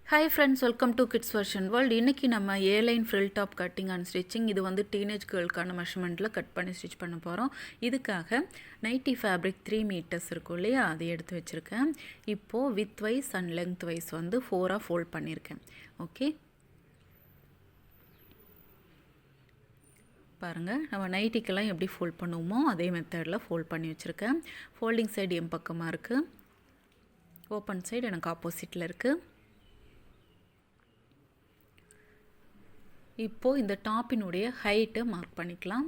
Hi friends, welcome to Kids Version World. இன்னைக்கு நம்ம A-line frill top cutting and stitching. இது வந்து teenage girlக்கான மெஷர்மெண்ட்டில் cut பண்ணி ஸ்டிச் பண்ண போகிறோம். இதுக்காக நைட்டி ஃபேப்ரிக் 3 meters இருக்கும் இல்லையா, அதை எடுத்து வச்சுருக்கேன். இப்போது width wise and length wise வந்து 4ஆக ஃபோல்ட் பண்ணியிருக்கேன். ஓகே, பாருங்கள், நம்ம நைட்டிக்கெல்லாம் எப்படி ஃபோல்ட் பண்ணுவோமோ அதே மெத்தடில் ஃபோல்ட் பண்ணி வச்சுருக்கேன். ஃபோல்டிங் சைடு என் பக்கமாக இருக்குது, ஓப்பன் சைடு எனக்கு ஆப்போசிட்டில் இருக்குது. இப்போது இந்த டாப்பினுடைய ஹைட்டை மார்க் பண்ணிக்கலாம்.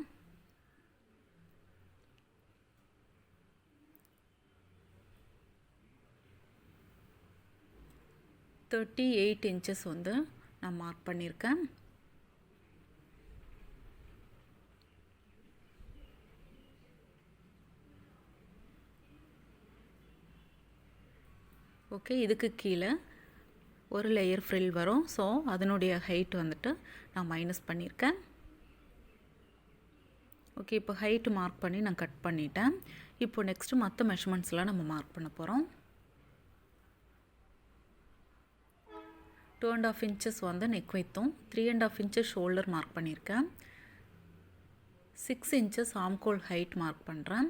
$38 வந்து நான் மார்க் பண்ணியிருக்கேன். ஓகே, இதுக்கு கீழே ஒரு லேயர் ஃப்ரில் வரும். ஸோ அதனுடைய ஹைட் வந்துட்டு நான் மைனஸ் பண்ணியிருக்கேன். ஓகே, இப்போ ஹைட்டு மார்க் பண்ணி நான் கட் பண்ணிட்டேன். இப்போ நெக்ஸ்ட்டு மற்ற மெஷர்மெண்ட்ஸ்லாம் நம்ம மார்க் பண்ண போகிறோம். 2.5 inches வந்து நெக் வைத்தும், 3.5 inches ஷோல்டர் மார்க் பண்ணியிருக்கேன். 6 inches ஆம்கோல் ஹைட் மார்க் பண்ணுறேன்.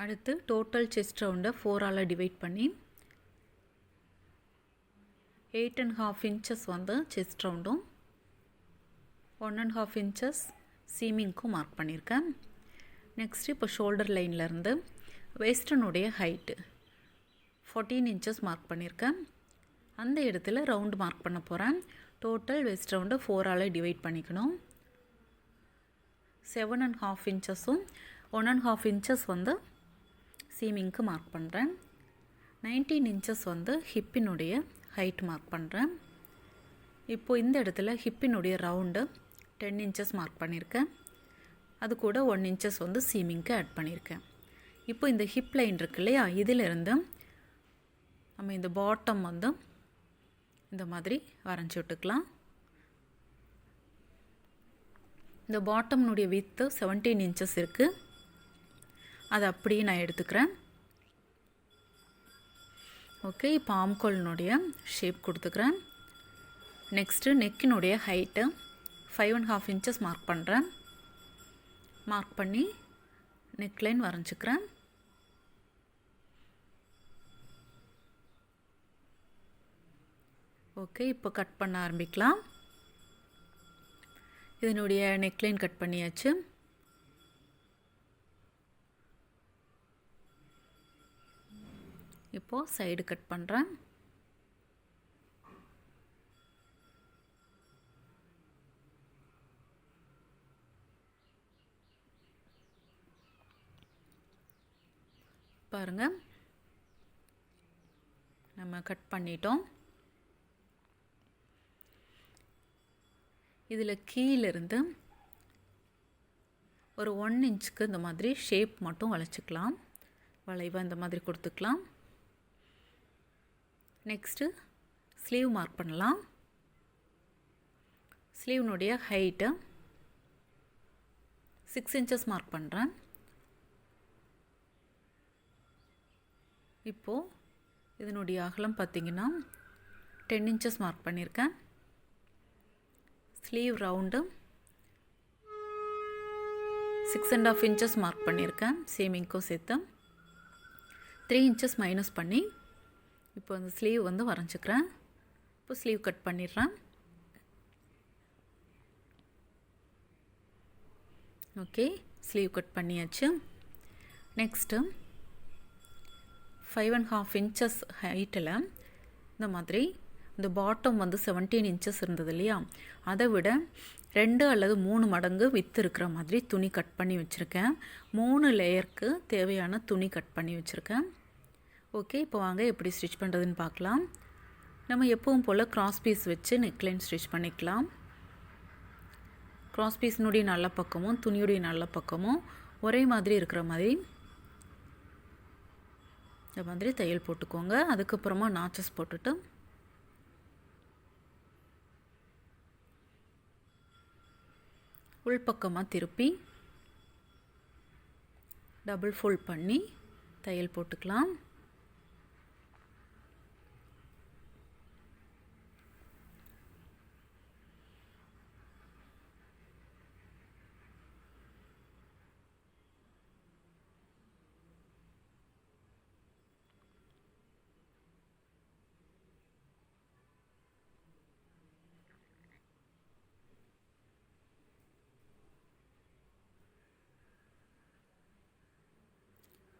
அடுத்து டோட்டல் செஸ்ட் ரவுண்டை 4ஆல் டிவைட் பண்ணி 8.5 inches வந்து செஸ்ட் ரவுண்டும் 1.5 inches சீமிங்க்கும் மார்க் பண்ணியிருக்கேன். நெக்ஸ்ட்டு இப்போ ஷோல்டர் லைன்லேருந்து வெஸ்டர்னுடைய ஹைட்டு 14 inches மார்க் பண்ணியிருக்கேன். அந்த இடத்துல ரவுண்டு மார்க் பண்ண போகிறேன். டோட்டல் வெஸ்ட் ரவுண்டை 4ஆல் டிவைட் பண்ணிக்கணும். 7.5 inchஸும் 1.5 inches வந்து சீமிங்க்கு மார்க் பண்ணுறேன். 19 inches வந்து ஹிப்பினுடைய ஹைட் மார்க் பண்ணுறேன். இப்போது இந்த இடத்துல ஹிப்பினுடைய ரவுண்டு 10 inches மார்க் பண்ணியிருக்கேன். அது கூட 1 inches வந்து சீமிங்க்கு ஆட் பண்ணியிருக்கேன். இப்போ இந்த ஹிப் லைன் இருக்கு இல்லையா, இதிலிருந்து நம்ம இந்த பாட்டம் வந்து இந்த மாதிரி வரைஞ்சி விட்டுக்கலாம். இந்த பாட்டம்னுடைய வித்து 17 inches இருக்குது. அதை அப்படியே நான் எடுத்துக்கிறேன். ஓகே, இப்போ ஆம்கோலினுடைய ஷேப் கொடுத்துக்கிறேன். நெக்ஸ்ட்டு நெக்கினுடைய ஹைட்டு 5.5 inches மார்க் பண்ணுறேன். மார்க் பண்ணி நெக்லைன் வரைஞ்சிக்கிறேன். ஓகே, இப்போ கட் பண்ண ஆரம்பிக்கலாம். இதனுடைய நெக்லைன் கட் பண்ணியாச்சு. இப்போது சைடு கட் பண்ணுறேன். பாருங்கள், நம்ம கட் பண்ணிட்டோம். இதில் கீழிருந்து ஒரு 1 inchக்கு இந்த மாதிரி ஷேப் மட்டும் வளைச்சிக்கலாம். வளைவாக இந்த மாதிரி கொடுத்துக்கலாம். நெக்ஸ்ட்டு ஸ்லீவ் மார்க் பண்ணலாம். ஸ்லீவ்னுடைய ஹைட்டு 6 inches மார்க் பண்ணுறேன். இப்போது இதனுடைய அகலம் பார்த்திங்கன்னா 10 inches மார்க் பண்ணியிருக்கேன். ஸ்லீவ் ரவுண்டு 6.5 inches மார்க் பண்ணியிருக்கேன். சீமிங்க்கும் சேர்த்து 3 inches மைனஸ் பண்ணி இப்போ அந்த ஸ்லீவ் வந்து வரைஞ்சிக்கிறேன். இப்போ ஸ்லீவ் கட் பண்ணிடுறேன். ஓகே, ஸ்லீவ் கட் பண்ணியாச்சு. நெக்ஸ்ட்டு 5.5 inches ஹைட்டில் இந்த மாதிரி இந்த பாட்டம் வந்து 17 inches இருந்தது இல்லையா, அதை விட 2 அல்லது 3 மடங்கு வித்து இருக்கிற மாதிரி துணி கட் பண்ணி வச்சுருக்கேன். 3 லேயருக்கு தேவையான துணி கட் பண்ணி வச்சுருக்கேன். ஓகே, இப்போ வாங்க எப்படி ஸ்டிச் பண்ணுறதுன்னு பார்க்கலாம். நம்ம எப்பவும் போல் கிராஸ் பீஸ் வச்சு நெக்லைன் ஸ்டிச் பண்ணிக்கலாம். கிராஸ் பீஸினுடைய நல்ல பக்கமும் துணியுடைய நல்ல பக்கமும் ஒரே மாதிரி இருக்கிற மாதிரி இந்த மாதிரி தையல் போட்டுக்கோங்க. அதுக்கப்புறமா நாச்சஸ் போட்டுட்டு உள்பக்கமாக திருப்பி டபுள் ஃபோல்ட் பண்ணி தையல் போட்டுக்கலாம்.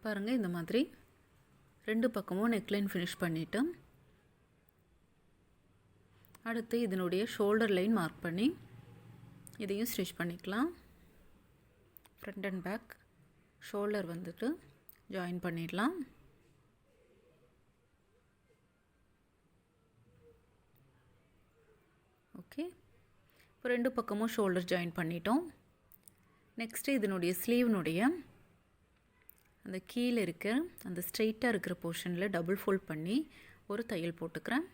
பாருங்கள், இந்த மாதிரி 2 பக்கமும் நெக்லைன் ஃபினிஷ் பண்ணிவிட்டு அடுத்து இதனுடைய ஷோல்டர் லைன் மார்க் பண்ணி இதையும் ஸ்டிச் பண்ணிக்கலாம். ஃப்ரண்ட் அண்ட் பேக் ஷோல்டர் வந்துட்டு ஜாயின் பண்ணிடலாம். ஓகே, இப்போ 2 பக்கமும் ஷோல்டர் ஜாயின் பண்ணிட்டோம். நெக்ஸ்ட்டு இதனுடைய ஸ்லீவ்னுடைய அந்த கீழே இருக்கிற அந்த ஸ்ட்ரெயிட்டாக இருக்கிற போர்ஷனில் டபுள் ஃபோல்ட் பண்ணி ஒரு தையல் போட்டுக்கிறேன்.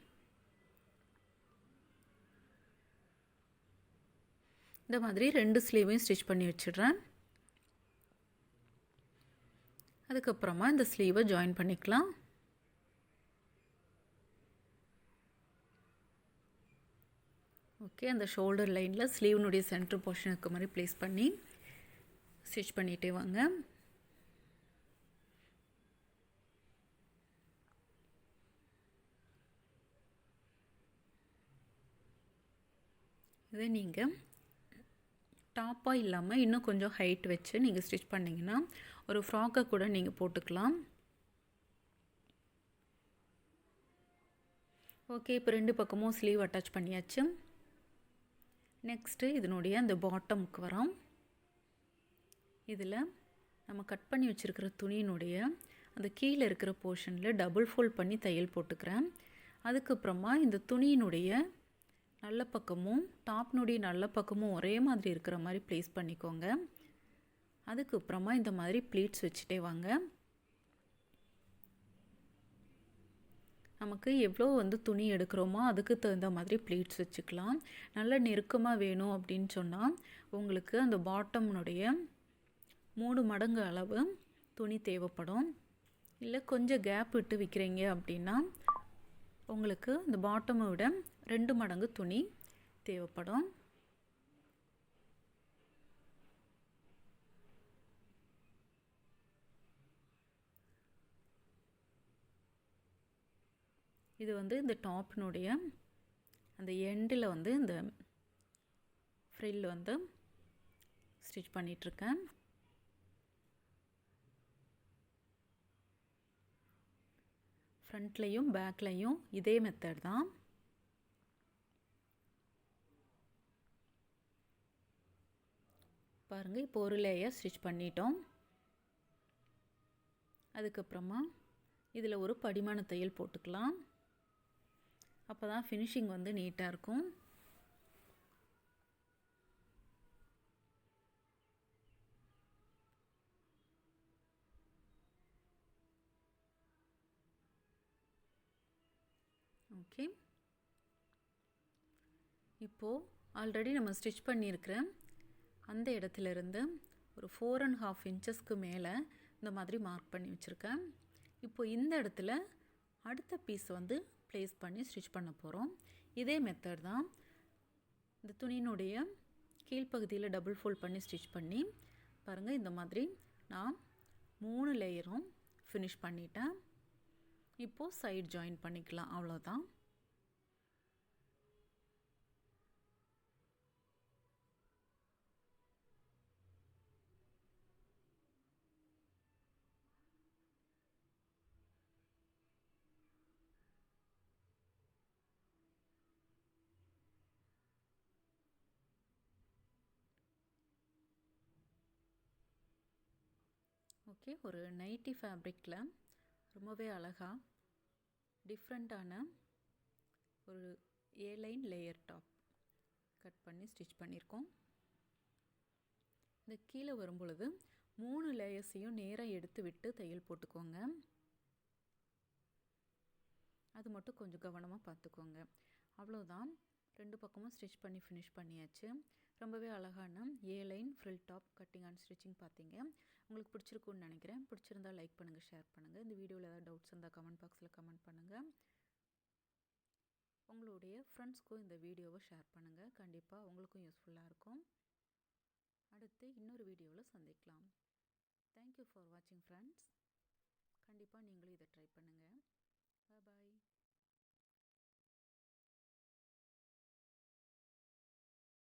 இந்த மாதிரி 2 ஸ்லீவையும் ஸ்டிச் பண்ணி வச்சிடுறேன். அதுக்கப்புறமா இந்த ஸ்லீவை ஜாயின் பண்ணிக்கலாம். ஓகே, அந்த ஷோல்டர் லைனில் ஸ்லீவ்னுடைய சென்டர் போர்ஷன் இருக்க மாதிரி ப்ளேஸ் பண்ணி ஸ்டிச் பண்ணிகிட்டே வாங்க. இதை நீங்கள் டாப்பாக இல்லாமல் இன்னும் கொஞ்சம் ஹைட் வச்சு நீங்கள் ஸ்டிச் பண்ணிங்கன்னா ஒரு ஃப்ராக்கை கூட நீங்கள் போட்டுக்கலாம். ஓகே, இப்போ 2 பக்கமும் ஸ்லீவ் அட்டாச் பண்ணியாச்சு. நெக்ஸ்ட்டு இதனுடைய அந்த பாட்டமுக்கு வரோம். இதில் நம்ம கட் பண்ணி வச்சுருக்கிற துணியினுடைய அந்த கீழே இருக்கிற போர்ஷனில் டபுள் ஃபோல்ட் பண்ணி தையல் போட்டுக்கிறேன். அதுக்கப்புறமா இந்த துணியினுடைய நல்ல பக்கமும் டாப்னுடைய நல்ல பக்கமும் ஒரே மாதிரி இருக்கிற மாதிரி ப்ளேஸ் பண்ணிக்கோங்க. அதுக்கப்புறமா இந்த மாதிரி ப்ளீட்ஸ் வச்சுட்டே வாங்க. நமக்கு எவ்வளோ துணி எடுக்கிறோமோ அதுக்கு தகுந்த மாதிரி ப்ளீட்ஸ் வச்சுக்கலாம். நல்ல நெருக்கமாக வேணும் அப்படின்னு சொன்னால் உங்களுக்கு அந்த பாட்டம்னுடைய 3 மடங்கு அளவு துணி தேவைப்படும். இல்லை கொஞ்சம் கேப் விட்டு விற்கிறீங்க அப்படின்னா உங்களுக்கு இந்த பாட்டமை விட 2 மடங்கு துணி தேவைப்படும். இது இந்த டாப்னுடைய அந்த எண்டில் இந்த ஃப்ரில் ஸ்டிச் பண்ணிகிட்ருக்கேன். ஃப்ரண்ட்லேயும் பேக்லேயும் இதே மெத்தட் தான். பாருங்கள், இப்போ ஒரு லேயர் ஸ்டிச் பண்ணிட்டோம். அதுக்கப்புறமா இதில் ஒரு படிமான தையல் போட்டுக்கலாம். அப்போ தான் ஃபினிஷிங் நீட்டாக இருக்கும். ஓகே, இப்போது ஆல்ரெடி நம்ம ஸ்டிச் பண்ணியிருக்கிற அந்த இடத்துலேருந்து ஒரு 4.5 இன்ச்சஸ்க்கு மேலே இந்த மாதிரி மார்க் பண்ணி வச்சுருக்கேன். இப்போ இந்த இடத்துல அடுத்த பீஸ் ப்ளேஸ் பண்ணி ஸ்டிச் பண்ண போகிறோம். இதே மெத்தட் தான். இந்த துணியினுடைய கீழ்ப்பகுதியில் டபுள் ஃபோல்ட் பண்ணி ஸ்டிச் பண்ணி பாருங்கள், இந்த மாதிரி நான் 3 லேயரும் ஃபினிஷ் பண்ணிட்டேன். இப்போது சைட் ஜாயின் பண்ணிக்கலாம், அவ்வளோதான். ஓகே, ஒரு நைட்டி ஃபேப்ரிக்கில் ரொம்பவே அழகாக டிஃப்ரெண்ட்டான ஒரு ஏலைன் லேயர் டாப் கட் பண்ணி ஸ்டிச் பண்ணியிருக்கோம். இந்த கீழே வரும் பொழுது 3 லேயர்ஸையும் நேராக எடுத்து விட்டு தையல் போட்டுக்கோங்க. அது மட்டும் கொஞ்சம் கவனமாக பார்த்துக்கோங்க. அவ்வளோதான், 2 பக்கமும் ஸ்டிச் பண்ணி ஃபினிஷ் பண்ணியாச்சு. ரொம்பவே அழகான A line frill top cutting and stitching பார்த்தீங்க. உங்களுக்கு பிடிச்சிருக்குன்னு நினைக்கிறேன். பிடிச்சிருந்தால் லைக் பண்ணுங்கள், ஷேர் பண்ணுங்கள். இந்த வீடியோவில் ஏதாவது டவுட்ஸ் இருந்தால் கமெண்ட் பாக்ஸில் கமெண்ட் பண்ணுங்கள். உங்களுடைய ஃப்ரெண்ட்ஸ்க்கும் இந்த வீடியோவை ஷேர் பண்ணுங்கள். கண்டிப்பாக உங்களுக்கும் யூஸ்ஃபுல்லாக இருக்கும். அடுத்து இன்னொரு வீடியோவில் சந்திக்கலாம். தேங்க்யூ ஃபார் வாட்சிங் ஃப்ரெண்ட்ஸ். கண்டிப்பாக நீங்களும் இதை ட்ரை பண்ணுங்கள்.